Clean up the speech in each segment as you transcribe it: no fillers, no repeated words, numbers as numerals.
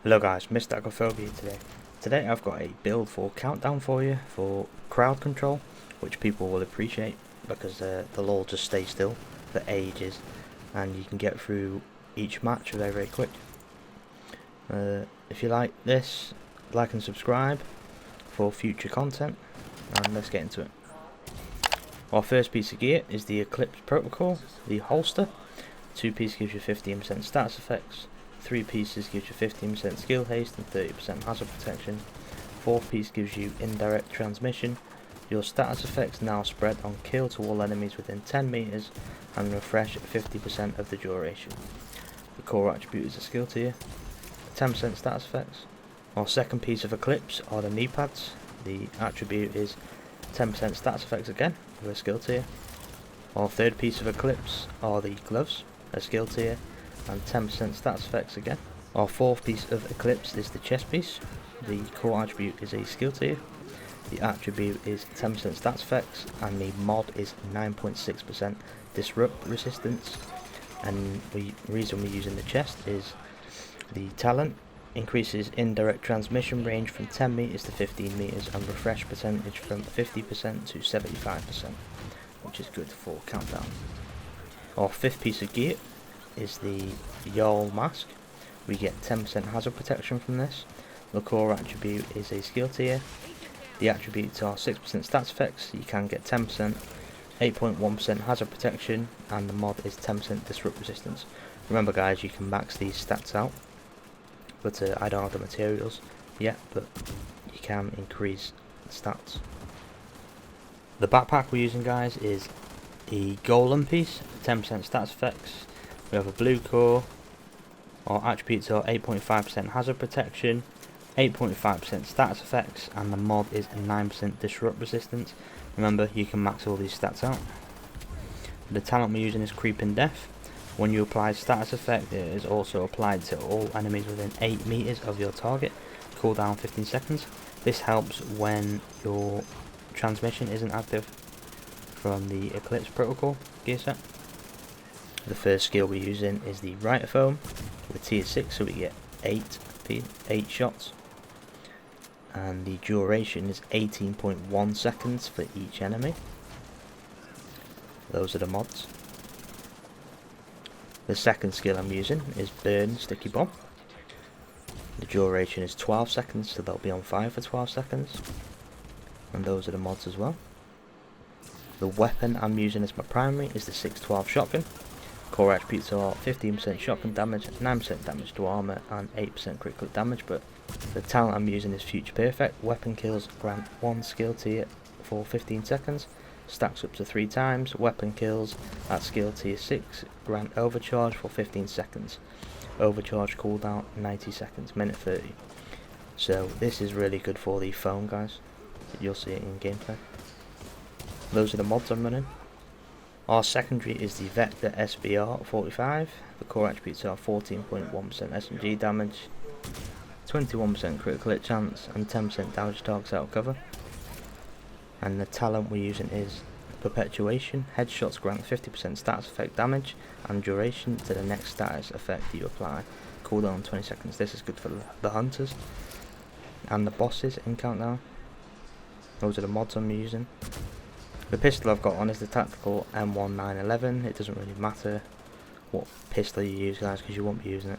Hello guys, Mr. Agophobia today. Today I've got a build for Countdown for you for crowd control, which people will appreciate because the lol just stays still for ages and you can get through each match very quick. If you like this, like and subscribe for future content, and let's get into it. Our first piece of gear is the Eclipse Protocol, the holster. 2 pieces gives you 15% status effects. 3 pieces gives you 15% skill haste and 30% hazard protection. 4th piece gives you indirect transmission. Your status effects now spread on kill to all enemies within 10 meters and refresh at 50% of the duration. The core attribute is a skill tier. 10% status effects. Our second piece of Eclipse are the knee pads. The attribute is 10% status effects again with a skill tier. Our third piece of Eclipse are the gloves, a skill tier, and 10% stats effects again. Our fourth piece of Eclipse is the chest piece. The core attribute is a skill tier. The attribute is 10% stats effects, and the mod is 9.6% disrupt resistance. And the reason we're using the chest is the talent increases indirect transmission range from 10 meters to 15 meters and refresh percentage from 50% to 75%, which is good for Countdown. Our fifth piece of gear is the Jarl mask. We get 10% hazard protection from this. The core attribute is a skill tier. The attributes are 6% stats effects. You can get 10%, 8.1% hazard protection, and the mod is 10% disrupt resistance. Remember guys, you can max these stats out, but I don't have the materials yet, but you can increase stats. The backpack we're using guys is a golem piece, 10% stats effects. We have a blue core. Our attributes are 8.5% hazard protection, 8.5% status effects, and the mod is 9% disrupt resistance. Remember, you can max all these stats out. The talent we're using is Creeping Death. When you apply status effect, it is also applied to all enemies within 8 meters of your target. Cooldown 15 seconds. This helps when your transmission isn't active from the Eclipse Protocol gear set. The first skill we're using is the Ritophone with tier 6, so we get 8 shots, and the duration is 18.1 seconds for each enemy. Those are the mods. The second skill I'm using is Burn Sticky Bomb. The duration is 12 seconds, so they'll be on fire for 12 seconds, and those are the mods as well. The weapon I'm using as my primary is the 612 shotgun. Core attributes are 15% shotgun damage, 9% damage to armor, and 8% critical damage, but the talent I'm using is Future Perfect. Weapon kills grant 1 skill tier for 15 seconds, stacks up to 3 times. Weapon kills at skill tier 6 grant overcharge for 15 seconds. Overcharge cooldown 90 seconds, minute 30. So this is really good for the phone guys. You'll see it in gameplay. Those are the mods I'm running. Our secondary is the Vector SBR 45. The core attributes are 14.1% SMG damage, 21% critical hit chance, and 10% damage targets out of cover. And the talent we're using is Perpetuation. Headshots grant 50% status effect damage and duration to the next status effect you apply. Cooldown 20 seconds. This is good for the hunters and the bosses in Countdown. Those are the mods I'm using. The pistol I've got on is the tactical M1911. It doesn't really matter what pistol you use guys, because you won't be using it.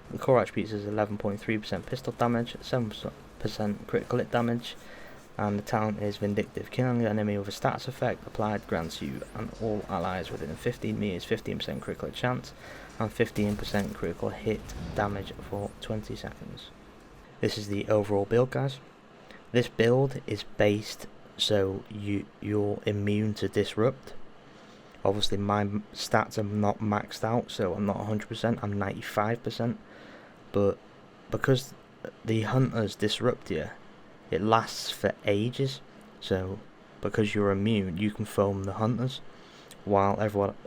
The core attributes is 11.3% pistol damage, 7% critical hit damage, and the talent is Vindictive. Killing the enemy with a status effect applied grants you and all allies within 15 meters 15% critical hit chance and 15% critical hit damage for 20 seconds. This is the overall build guys. This build is based so you're immune to disrupt. Obviously my stats are not maxed out, so I'm not 100%, I'm 95%, but because the hunters disrupt you, it lasts for ages. So because you're immune, you can foam the hunters while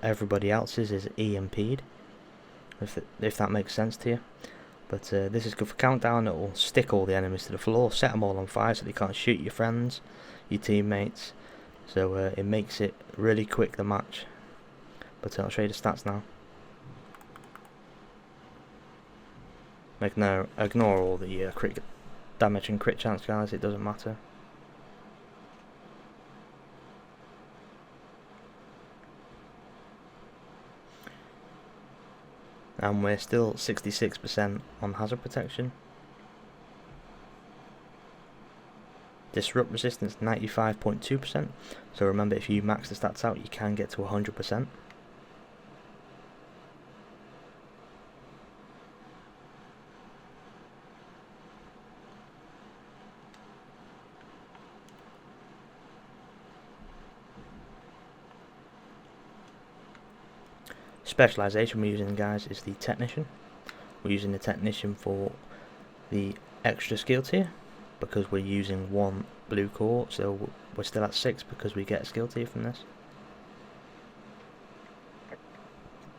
everybody else's is EMP'd, if that makes sense to you. But this is good for Countdown. It will stick all the enemies to the floor, set them all on fire so they can't shoot your friends, your teammates. So it makes it really quick, the match. But I'll show you the stats now. Ignore all the crit damage and crit chance, guys. It doesn't matter. And we're still 66% on hazard protection. Disrupt resistance 95.2%. So remember, if you max the stats out, you can get to 100%. Specialization we're using, guys, is the Technician. We're using the Technician for the extra skill tier because we're using 1 blue core, so we're still at 6 because we get a skill tier from this.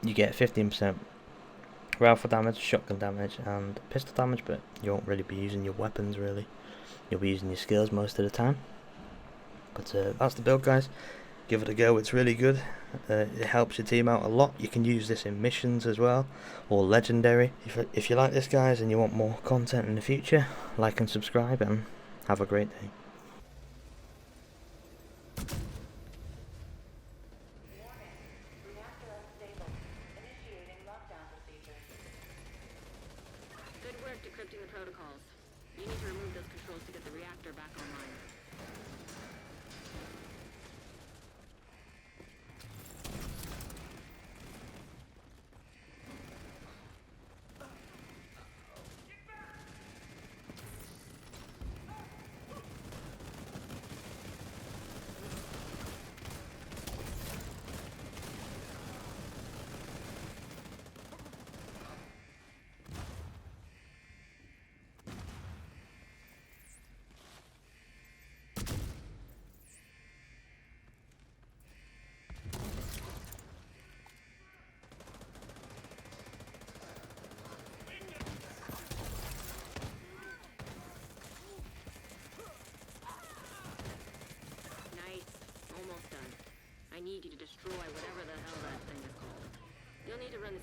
You get 15% rifle damage, shotgun damage and pistol damage, but you won't really be using your weapons really. You'll be using your skills most of the time. But that's the build, guys. Give it a go, it's really good. It helps your team out a lot. You can use this in missions as well, or legendary. If you like this, guys, and you want more content in the future, like and subscribe, and have a great day. Good work decrypting the protocols. You need to remove those controls to get the reactor back online. I need you to destroy whatever the hell that thing is called. You'll need to run the